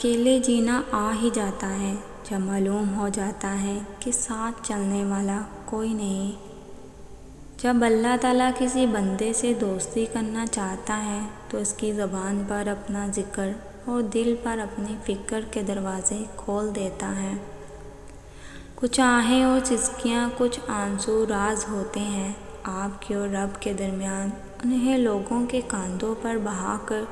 اکیلے جینا آ ہی جاتا ہے جب معلوم ہو جاتا ہے کہ ساتھ چلنے والا کوئی نہیں۔ جب اللہ تعالیٰ کسی بندے سے دوستی کرنا چاہتا ہے تو اس کی زبان پر اپنا ذکر اور دل پر اپنی فکر کے دروازے کھول دیتا ہے۔ کچھ آہیں اور سسکیاں، کچھ آنسو راز ہوتے ہیں آپ کے اور رب کے درمیان، انہیں لوگوں کے کاندھوں پر بہا کر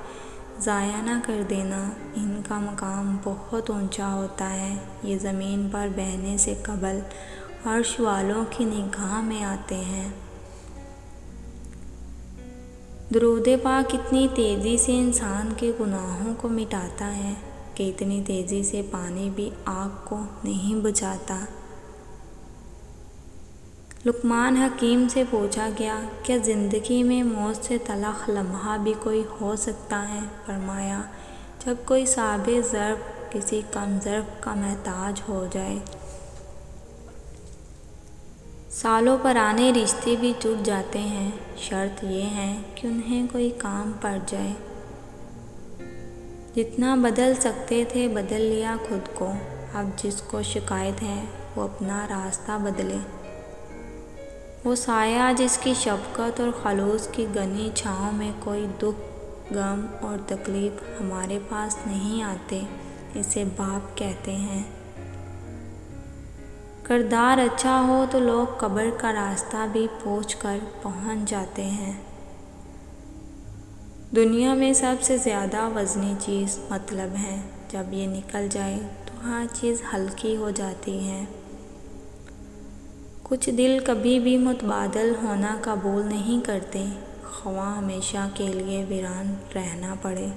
ضائع نہ کر دینا۔ ان کا مقام بہت اونچا ہوتا ہے، یہ زمین پر بہنے سے قبل عرش والوں کی نگاہ میں آتے ہیں۔ درود پاک اتنی تیزی سے انسان کے گناہوں کو مٹاتا ہے کہ اتنی تیزی سے پانی بھی آگ کو نہیں بجھاتا۔ لقمان حکیم سے پوچھا گیا، کیا زندگی میں موت سے تلخ لمحہ بھی کوئی ہو سکتا ہے؟ فرمایا، جب کوئی صاحب ظرف کسی کم ظرف کا محتاج ہو جائے۔ سالوں پرانے رشتے بھی ٹوٹ جاتے ہیں، شرط یہ ہے کہ انہیں کوئی کام پڑ جائے۔ جتنا بدل سکتے تھے بدل لیا خود کو، اب جس کو شکایت ہے وہ اپنا راستہ بدلے۔ وہ سایہ جس کی شفقت اور خلوص کی گھنی چھاؤں میں کوئی دکھ، غم اور تکلیف ہمارے پاس نہیں آتے، اسے باپ کہتے ہیں۔ کردار اچھا ہو تو لوگ قبر کا راستہ بھی پوچھ کر پہنچ جاتے ہیں۔ دنیا میں سب سے زیادہ وزنی چیز مطلب ہے، جب یہ نکل جائے تو ہر چیز ہلکی ہو جاتی ہے۔ کچھ دل کبھی بھی متبادل ہونا قبول نہیں کرتے، خواہ ہمیشہ کے لیے ویران رہنا پڑے۔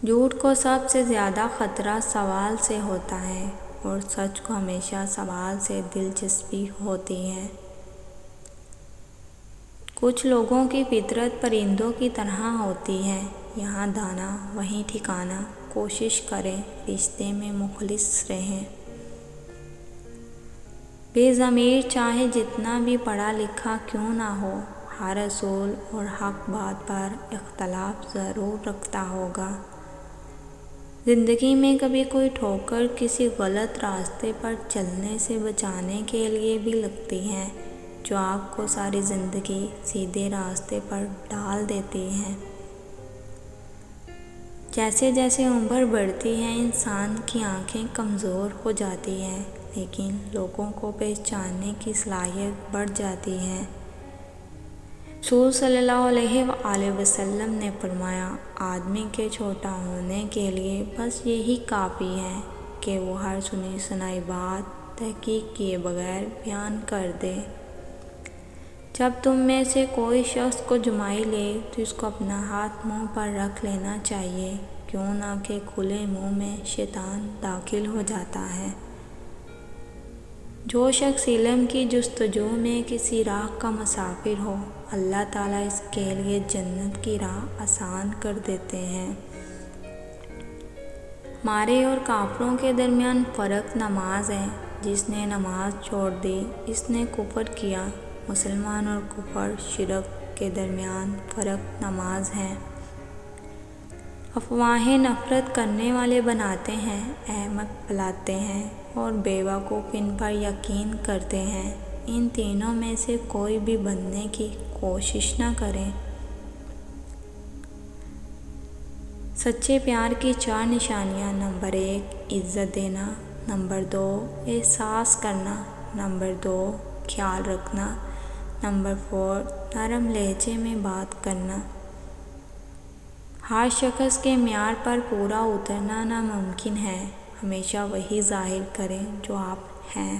جھوٹ کو سب سے زیادہ خطرہ سوال سے ہوتا ہے اور سچ کو ہمیشہ سوال سے دلچسپی ہوتی ہے۔ کچھ لوگوں کی فطرت پرندوں کی طرح ہوتی ہے، یہاں دانا وہیں ٹھکانا، کوشش کریں رشتے میں مخلص رہیں۔ بے ضمیر چاہے جتنا بھی پڑھا لکھا کیوں نہ ہو، ہر اصول اور حق بات پر اختلاف ضرور رکھتا ہوگا۔ زندگی میں کبھی کوئی ٹھوکر کسی غلط راستے پر چلنے سے بچانے کے لیے بھی لگتی ہے، جو آپ کو ساری زندگی سیدھے راستے پر ڈال دیتی ہے۔ جیسے جیسے عمر بڑھتی ہے انسان کی آنکھیں کمزور ہو جاتی ہیں، لیکن لوگوں کو پہچاننے کی صلاحیت بڑھ جاتی ہے۔ رسول صلی اللہ علیہ وآلہ وسلم نے فرمایا، آدمی کے چھوٹا ہونے کے لیے بس یہی کافی ہے کہ وہ ہر سنی سنائی بات تحقیق کیے بغیر بیان کر دے۔ جب تم میں سے کوئی شخص کو جمائی لے تو اس کو اپنا ہاتھ منہ پر رکھ لینا چاہیے، کیوں نہ کہ کھلے منہ میں شیطان داخل ہو جاتا ہے۔ جو شخص علم کی جستجو میں کسی راہ کا مسافر ہو، اللہ تعالیٰ اس کے لیے جنت کی راہ آسان کر دیتے ہیں۔ ہمارے اور کافروں کے درمیان فرق نماز ہے، جس نے نماز چھوڑ دی اس نے کفر کیا۔ مسلمان اور کفر شرک کے درمیان فرق نماز ہے۔ افواہیں نفرت کرنے والے بناتے ہیں، احمق بناتے ہیں اور بیوقوف ان پر یقین کرتے ہیں۔ ان تینوں میں سے کوئی بھی بننے کی کوشش نہ کریں۔ سچے پیار کی 4 نشانیاں: نمبر 1 عزت دینا، نمبر 2 احساس کرنا، نمبر 2 خیال رکھنا، نمبر 4 نرم لہجے میں بات کرنا۔ ہر شخص کے معیار پر پورا اترنا ناممکن ہے، ہمیشہ وہی ظاہر کریں جو آپ ہیں۔